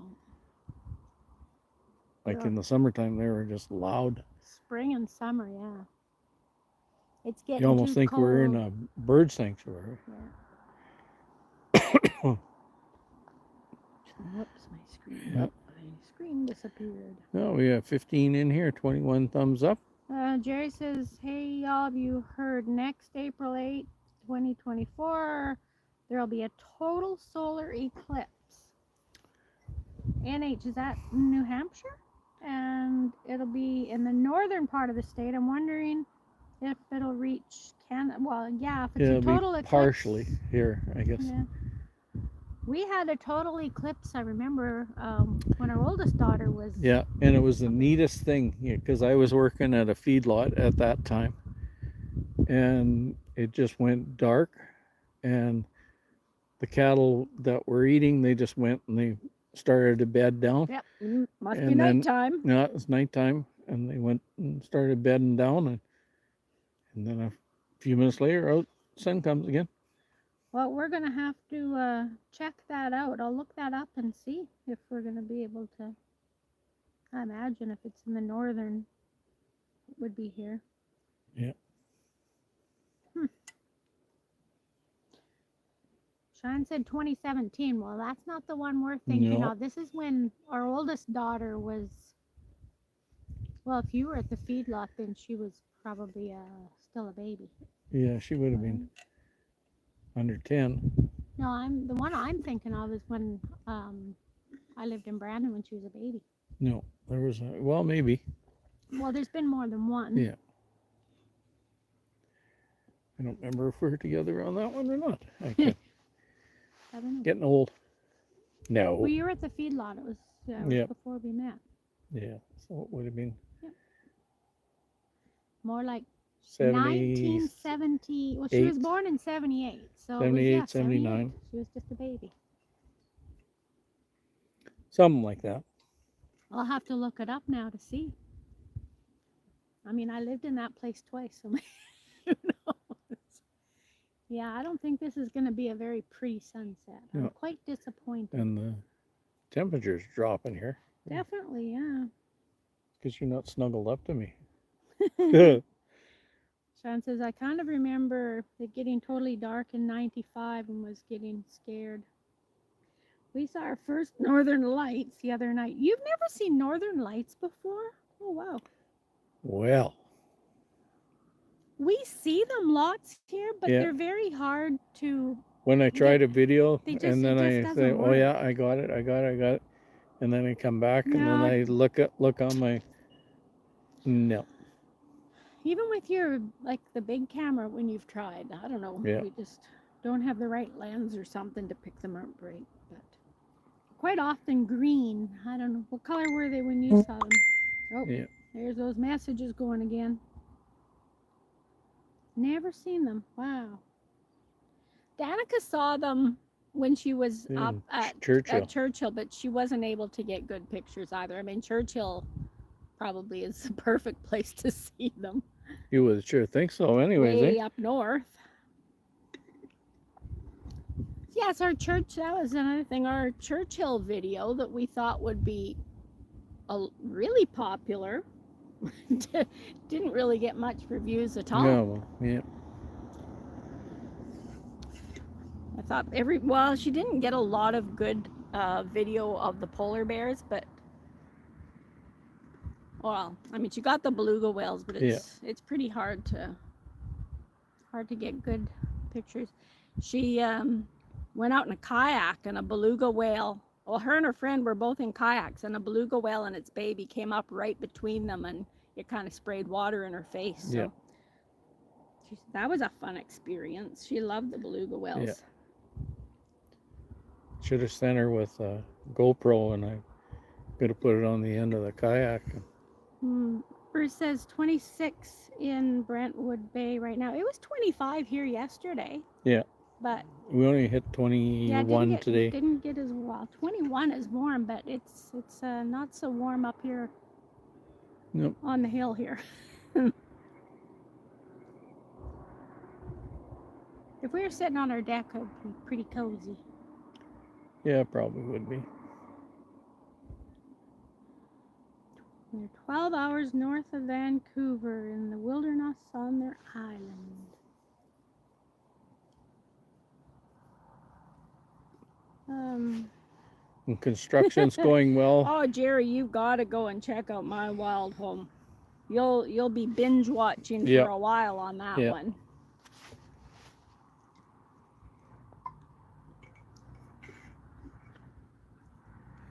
Like in the summertime, they were just loud. Spring and summer, yeah. It's getting You almost think cold. we're in a bird sanctuary. Yeah. Whoops, my screen. Yep. screen disappeared. Oh, we have 15 in here, 21 thumbs up. Jerry says, hey, y'all, have you heard next April 8th, 2024, there'll be a total solar eclipse. NH, is that New Hampshire? And it'll be in the northern part of the state. I'm wondering if it'll reach Canada. Well, yeah, if it's It'll a total be eclipse. partially here, I guess. Yeah. We had a total eclipse, I remember, when our oldest daughter was... Yeah, and it was the neatest thing, because I was working at a feedlot at that time. And it just went dark, and the cattle that were eating, they just went and they started to bed down. Yep, must be And then- nighttime. Yeah, it was nighttime, and they went and started bedding down, and then a few minutes later, out sun comes again. Well, we're going to have to check that out. I'll look that up and see if we're going to be able to. I imagine if it's in the northern, it would be here. Yeah. Sean said 2017. Well, that's not the one we're thinking No. of. This is when our oldest daughter was... Well, if you were at the feedlot, then she was probably still a baby. Yeah, she would have been under 10. No, the one I'm thinking of is when I lived in Brandon when she was a baby. No, there was well, maybe. Well, there's been more than one. Yeah. I don't remember if we're together on that one or not. I don't know. Getting old. No. Well, you were at the feedlot. It was, Yeah. before we met. Yeah, so it would have been More like 70, 1970. Well, she was born in 78. So 78, it was, 79. She was just a baby. something like that. I'll have to look it up now to see. I mean, I lived in that place twice, so who knows? Yeah, I don't think this is going to be a very pretty sunset. I'm No. quite disappointed. And the temperature's dropping here Definitely, yeah. because you're not snuggled up to me. Sean says, I kind of remember it getting totally dark in 95 and was getting scared. We saw our first northern lights the other night. You've never seen northern lights before? Oh, wow. Well, We see them lots here, but Yeah. they're very hard to... when I try to video they just- and then it just I say, doesn't "Oh work." yeah, I got it," and then I come back and then No. I look on my. No. Even with your, like, the big camera when you've tried, I don't know. Yeah. We just don't have the right lens or something to pick them up right. But quite often green. I don't know. What color were they when you saw them? Oh, Yeah. there's those messages going again. Never seen them. Wow. Danica saw them when she was In up at Churchill, but she wasn't able to get good pictures either. I mean, Churchill probably is the perfect place to see them. You would sure think so, anyways. Way Eh? up north. Yes, our church, that was another thing. Our Churchill video that we thought would be really popular didn't really get much reviews at all. No, well, yeah. I thought well, she didn't get a lot of good video of the polar bears, but well, I mean, she got the beluga whales, but it's pretty hard to get good pictures. She went out in a kayak and a beluga whale. Well, her and her friend were both in kayaks, and a beluga whale and its baby came up right between them, and it kind of sprayed water in her face. So Yeah. that was a fun experience. She loved the beluga whales. Yeah. Should have sent her with a GoPro, and I could have put it on the end of the kayak. Bruce says 26 in Brentwood Bay right now. It was 25 here yesterday. Yeah. But We only hit 21 today. Didn't get as well. 21 is warm, but it's not so warm up here. Nope. On the hill here. If we were sitting on our deck, it would be pretty cozy. Yeah, probably would be. They're 12 hours north of Vancouver in the wilderness on their island. And construction's going well. Oh, Jerry, you've got to go and check out my wild home. You'll be binge watching Yep. for a while on that Yep. one.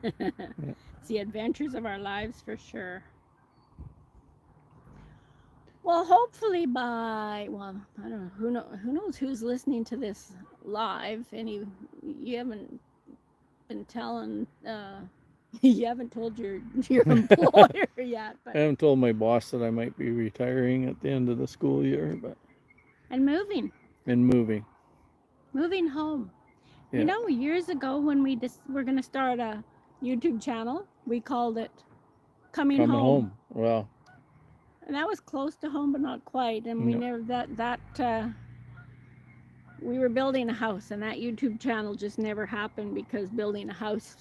It's the adventures of our lives for sure. Well, hopefully I don't know, who knows who's listening to this live. You haven't been telling, you haven't told your employer yet, I but haven't told my boss that I might be retiring at the end of the school year, but and moving home. yeah. You know, years ago when we were going to start a YouTube channel, we called it Coming Home. Well, And that was close to home, but not quite. And we no. never we were building a house, and that YouTube channel just never happened because building a house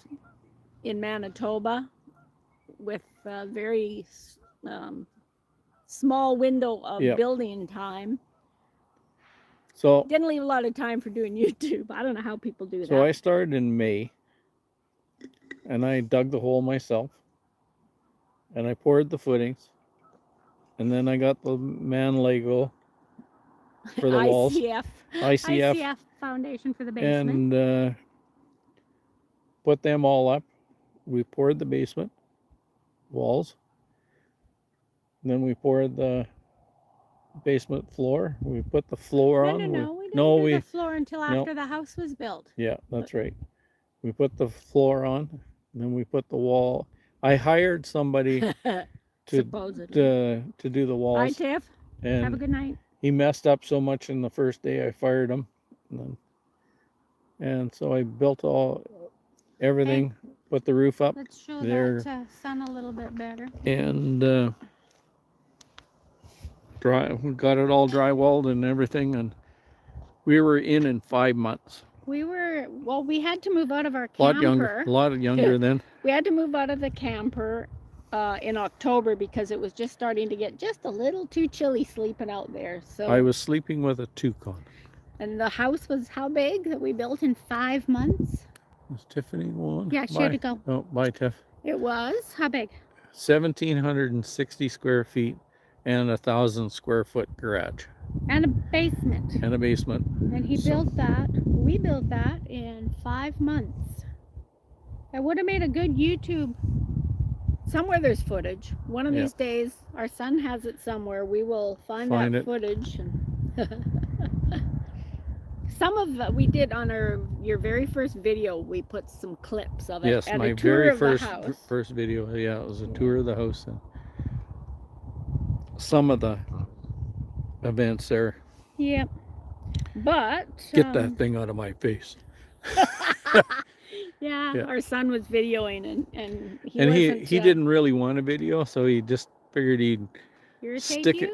in Manitoba with a very small window of Yep. building time So didn't leave a lot of time for doing YouTube. I don't know how people do that. So I started in May, and I dug the hole myself, and I poured the footings, and then I got the man Lego for the walls. ICF foundation for the basement. And put them all up. We poured the basement walls. And then we poured the basement floor. We put the floor on. We didn't do the floor until after the house was built. Yeah, that's right. We put the floor on, and then we put the wall. I hired somebody to do the walls. Bye, Tiff. And have a good night. He messed up so much in the first day, I fired him. And so I built everything, put the roof up. Let's show that sun a little bit better. And got it all drywalled and everything, and we were in 5 months. We had to move out of our camper. A lot younger then. We had to move out of the camper in October because it was just starting to get just a little too chilly sleeping out there. So I was sleeping with a toucan. And the house was how big that we built in 5 months? Was Tiffany one? Yeah, she had to go. Oh, bye, Tiff. It was? How big? 1,760 square feet and 1,000 square foot garage. And a basement. And we built that in 5 months. I would have made a good YouTube. Somewhere there's footage. One of these days, our son has it somewhere. We will find that footage. Some of we did on your very first video. We put some clips of it. Yes, and my a tour very of the first video. Yeah, it was a tour of the house and some of the events there. Yep. But get that thing out of my face. Yeah, our son was videoing and he didn't really want a video, so he just figured he'd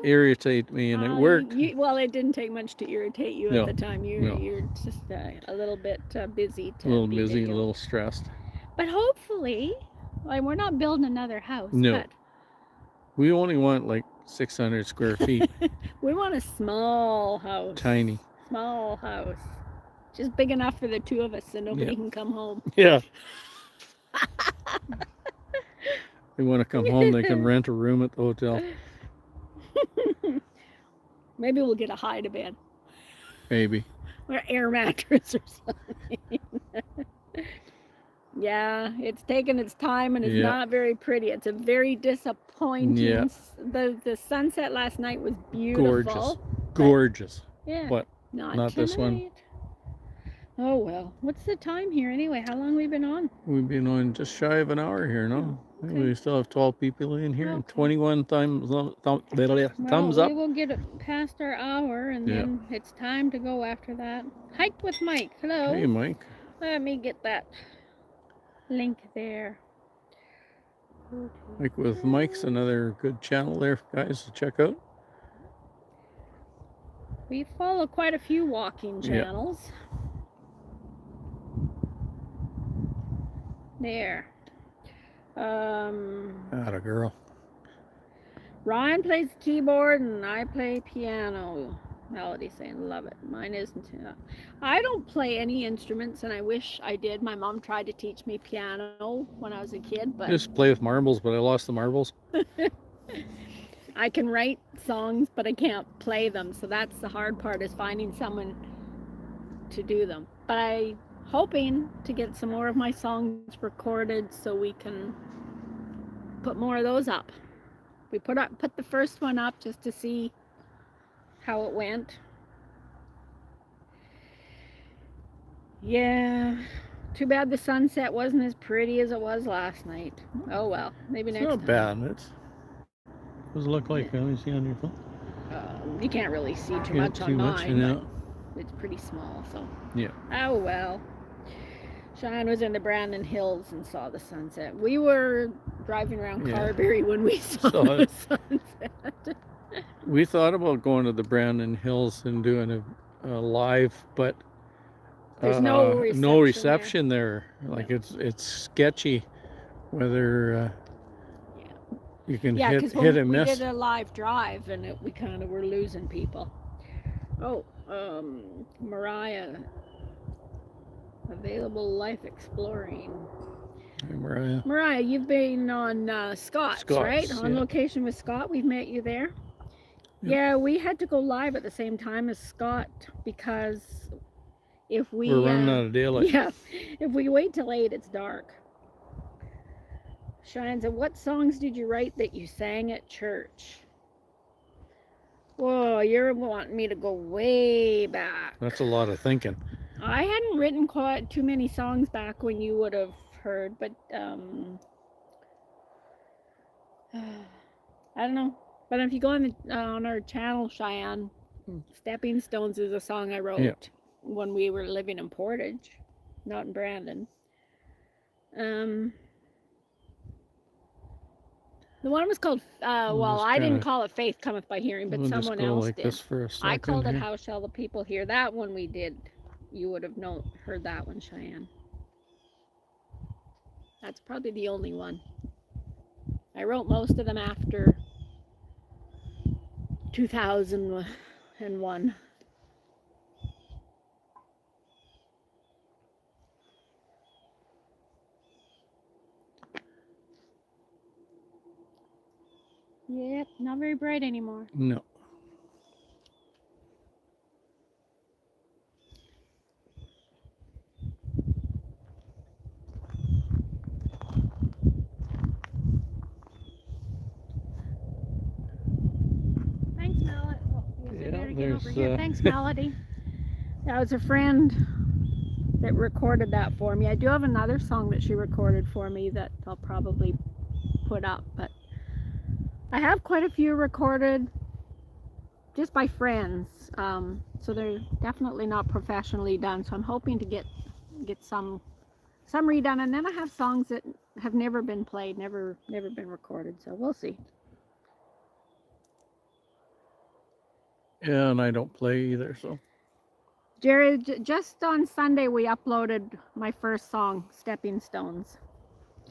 irritate me, and it worked. Well, it didn't take much to irritate you at the time. You're just a little bit busy. A little busy, a little stressed. But hopefully, we're not building another house. No. But we only want like 600 square feet. We want a small house. Tiny. Small house. Just big enough for the two of us so nobody can come home. Yeah. They want to come home, they can rent a room at the hotel. Maybe we'll get a hide-a-bed. Maybe. Or air mattress or something. Yeah, it's taken its time and it's not very pretty. It's a very disappointing. Yeah. The sunset last night was beautiful. Gorgeous. Yeah. But not this one. Oh well. What's the time here anyway? How long have we been on? We've been on just shy of an hour here now. Okay. We still have 12 people in here and 21 thumbs up. We will get it past our hour and then it's time to go after that. Hike with Mike. Hello. Hey, Mike. Let me get that link there. Hike with Mike's another good channel there, guys, to check out. We follow quite a few walking channels. There. Atta girl. Ryan plays keyboard and I play piano. Melody saying, love it. Mine isn't. I don't play any instruments, and I wish I did. My mom tried to teach me piano when I was a kid, but Just play with marbles, but I lost the marbles. I can write songs, but I can't play them. So that's the hard part, is finding someone to do them. But I'm hoping to get some more of my songs recorded so we can put more of those up. We put the first one up just to see how it went. Yeah, too bad the sunset wasn't as pretty as it was last night. Oh well, maybe It's next not time. bad. Does it look like? Let me see on your phone. You can't really see too Can't much too on much, mine, yeah. but it's pretty small, so. Yeah. Oh well. Cheyenne was in the Brandon Hills and saw the sunset. We were driving around Carberry when we saw the sunset. We thought about going to the Brandon Hills and doing a live, but there's no reception there. Like it's sketchy whether you can hit and miss. We did a live drive and we kind of were losing people. Oh, Mariah, available life exploring. Hey, Mariah. Mariah, you've been on Scott's, right? On location with Scott. We've met you there. Yep. Yeah, we had to go live at the same time as Scott because if we're running out of daylight. Yeah, if we wait till 8, it's dark. Cheyenne said, what songs did you write that you sang at church? Whoa, you're wanting me to go way back. That's a lot of thinking. I hadn't written quite too many songs back when you would have heard, but I don't know. But if you go on our channel, Cheyenne, Stepping Stones is a song I wrote when we were living in Portage, not in Brandon. The one was called, I didn't call it Faith Cometh by Hearing, but someone else like did. This for a I called it How Shall the People Hear. That one we did. You would have heard that one, Cheyenne. That's probably the only one. I wrote most of them after 2001. Yep, not very bright anymore. No. Thanks, Melody. Thanks, Melody. That was a friend that recorded that for me. I do have another song that she recorded for me that I'll probably put up, but I have quite a few recorded just by friends, so they're definitely not professionally done. So I'm hoping to get some redone, and then I have songs that have never been played, never been recorded. So we'll see. Yeah, and I don't play either, so. Jerry, just on Sunday we uploaded my first song, Stepping Stones.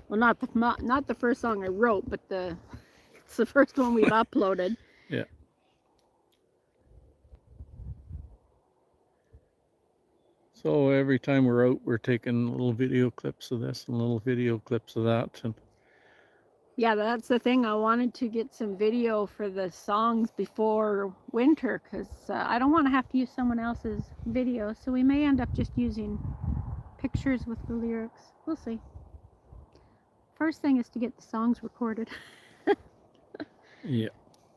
Well, not the first song I wrote, but it's the first one we've uploaded. Yeah. So every time we're out, we're taking little video clips of this and little video clips of that. And yeah, that's the thing. I wanted to get some video for the songs before winter because I don't want to have to use someone else's video. So we may end up just using pictures with the lyrics. We'll see. First thing is to get the songs recorded. Yeah.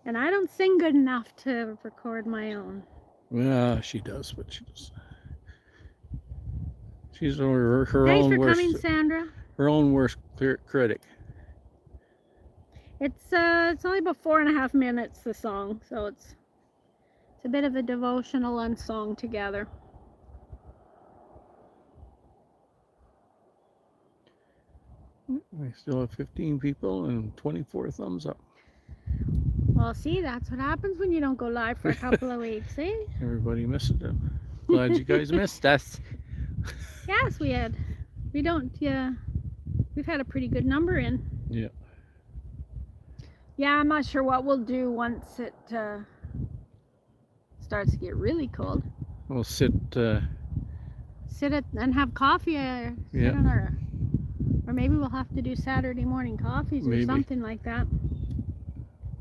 And I don't sing good enough to record my own. Well, she does, but she's her Thanks own for worst. coming, Sandra. Her own worst critic. It's only about 4.5 minutes, the song, so it's a bit of a devotional and song together. I still have 15 people and 24 thumbs up. Well, see, that's what happens when you don't go live for a couple of weeks, see? Everybody missed them. Glad you guys missed us. Yes, we had. We've had a pretty good number in. Yeah. Yeah, I'm not sure what we'll do once it starts to get really cold. We'll sit. Sit and have coffee. Sit Yeah. on our, or maybe we'll have to do Saturday morning coffees or Maybe. something like that.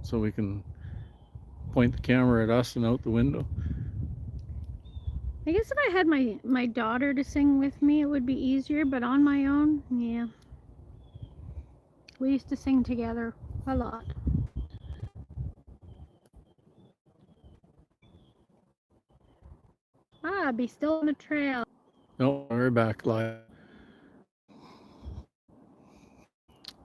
So we can point the camera at us and out the window. I guess if I had my daughter to sing with me, it would be easier. But on my own, yeah. We used to sing together a lot. Ah, be still on the trail. No, we're back live.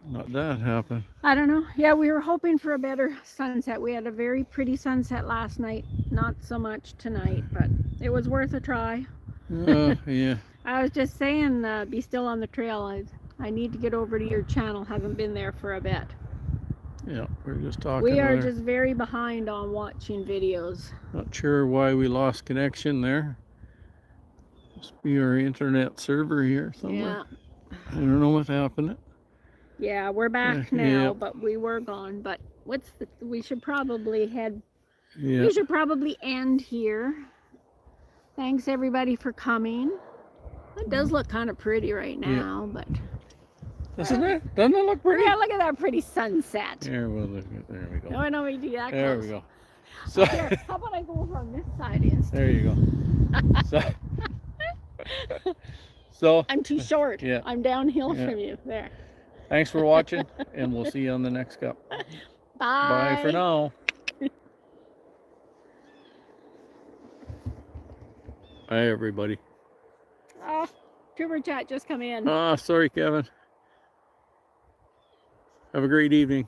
Not that happened. I don't know. Yeah, we were hoping for a better sunset. We had a very pretty sunset last night. Not so much tonight, but it was worth a try. Yeah. I was just saying, be still on the trail. I need to get over to your channel. Haven't been there for a bit. Yeah, we're just talking. We are just very behind on watching videos. Not sure why we lost connection there. Must be our internet server here somewhere. Yeah. I don't know what happened. Yeah, we're back now, Yeah. but we were gone. But we should probably head. Yeah. We should probably end here. Thanks everybody for coming. It does look kind of pretty right now, but doesn't it? Doesn't it look pretty? yeah, look at that pretty sunset. There we go. No, I know we do that. There close. we go. So Here, how about I go over on this side instead? there you go. So I'm too short. Yeah. I'm downhill Yeah. from you. There. Thanks for watching, and we'll see you on the next cup. Bye. Bye for now. Hi, everybody. Oh, Trooper Chat just come in. Sorry, Kevin. Have a great evening.